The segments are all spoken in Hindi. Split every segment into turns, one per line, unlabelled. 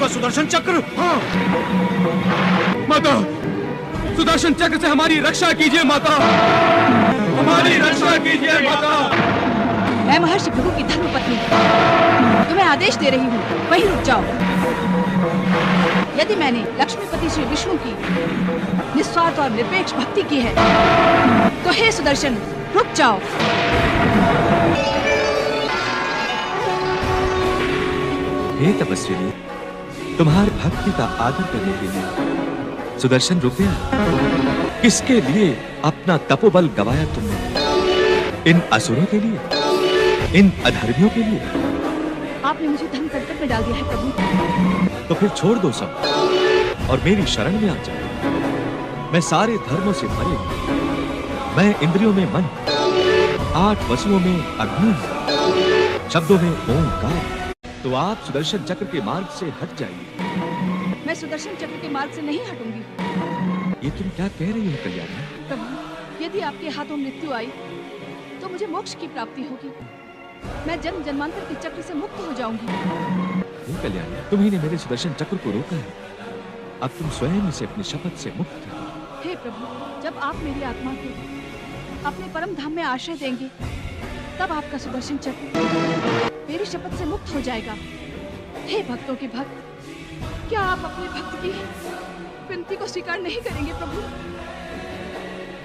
वह सुदर्शन चक्र?
हाँ। माता, सुदर्शन चक्र से हमारी रक्षा कीजिए माता, हमारी रक्षा कीजिए माता।
मैं महर्षि भृगु की धर्मपत्नी तुम्हें आदेश दे रही हूँ, वहीं रुक जाओ। यदि मैंने लक्ष्मीपति श्री विष्णु की निस्वार्थ और निरपेक्ष भक्ति की है तो हे सुदर्शन रुक जाओ।
हे तपस्विनी, तुम्हारी भक्ति का आदर करने के लिए सुदर्शन रुक गया। किसके लिए अपना तपोबल गवाया तुमने? इन असुरों के लिए, इन अधर्मियों के लिए?
आपने मुझे धर्म संकट में डाल दिया है प्रभु।
तो फिर छोड़ दो सब और मेरी शरण में आ जाओ। मैं सारे धर्मों से परे हूं। मैं इंद्रियों में मन, 8 वसुओं में अग्नि, शब्दों में ओंकार। तो आप सुदर्शन चक्र के मार्ग से हट जाइए।
मैं सुदर्शन चक्र के मार्ग से नहीं हटूंगी।
ये तुम क्या कह रही हो कल्याणी?
प्रभु, यदि आपके हाथों मृत्यु आई तो मुझे मोक्ष की प्राप्ति होगी। मैं जन्म जन्मांतर के चक्र से मुक्त हो जाऊंगी।
हे कल्याणी, तुम्ही ने मेरे सुदर्शन चक्र को रोका है। अब तुम स्वयं इसे अपनी शपथ से मुक्त हो।
हे प्रभु, जब आप मेरी आत्मा को अपने परम धाम में आश्रय देंगे तब आपका सुदर्शन चक्र मेरी शपथ से मुक्त हो जाएगा। हे भक्तों के भक्त, क्या आप अपने भक्त की विनती को स्वीकार नहीं करेंगे प्रभु?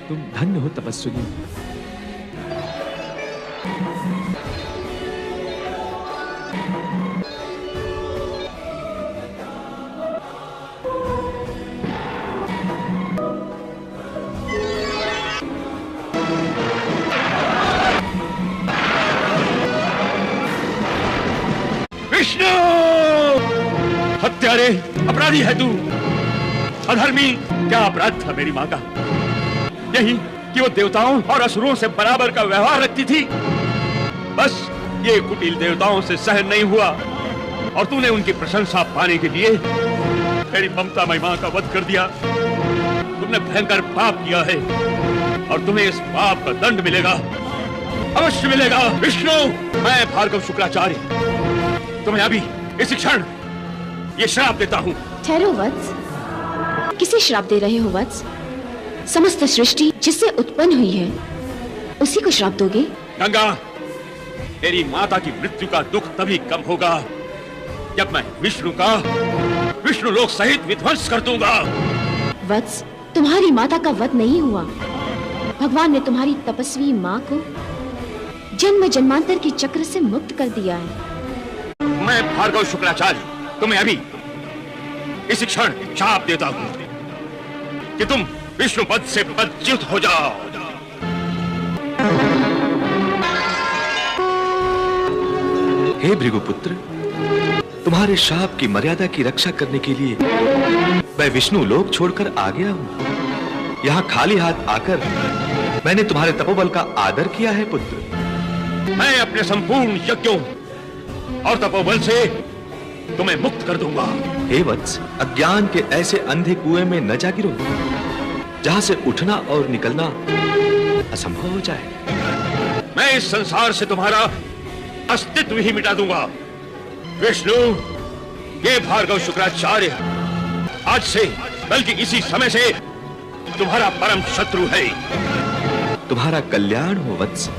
तुम धन्य हो तपस्विनी।
विष्णु! हत्यारे, अपराधी है तू। अधर्मी, क्या अपराध था मेरी माँ का? यही कि वो देवताओं और असुरों से बराबर का व्यवहार रखती थी। बस ये कुटिल देवताओं से सहन नहीं हुआ और तूने उनकी प्रशंसा पाने के लिए मेरी ममता मई माँ का वध कर दिया। तुमने भयंकर पाप किया है और तुम्हें इस पाप का दंड मिलेगा, अवश्य मिलेगा। विष्णु, मैं भार्गव शुक्राचार्य तुम्हें अभी इस क्षण ये श्राप देता हूँ।
ठहरो वत्स, किसे श्राप दे रहे हो वत्स? समस्त सृष्टि जिससे उत्पन्न हुई है उसी को श्राप दोगे?
गंगा, तेरी माता की मृत्यु का दुख तभी कम होगा जब मैं विष्णु लोक सहित विध्वंस कर दूंगा।
वत्स, तुम्हारी माता का वध नहीं हुआ। भगवान ने तुम्हारी तपस्वी माँ को जन्म जन्मांतर के चक्र से मुक्त कर दिया है।
मैं भार्गव शुक्राचार्य तुम्हें अभी इस क्षण शाप देता हूँ कि तुम विष्णु पद से पदच्युत हो जाओ।
हे भृगुपुत्र, तुम्हारे शाप की मर्यादा की रक्षा करने के लिए मैं विष्णु लोक छोड़कर आ गया हूँ। यहाँ खाली हाथ आकर मैंने तुम्हारे तपोबल का आदर किया है पुत्र।
मैं अपने संपूर्ण यज्ञों और तपोबल से तुम्हें मुक्त कर दूंगा।
हे वत्स, अज्ञान के ऐसे अंधे कुएं में न जा गिरो जहां से उठना और निकलना असंभव हो जाए।
मैं इस संसार से तुम्हारा अस्तित्व ही मिटा दूंगा। विष्णु, ये भार्गव शुक्राचार्य आज से बल्कि इसी समय से तुम्हारा परम शत्रु है।
तुम्हारा कल्याण हो वत्स।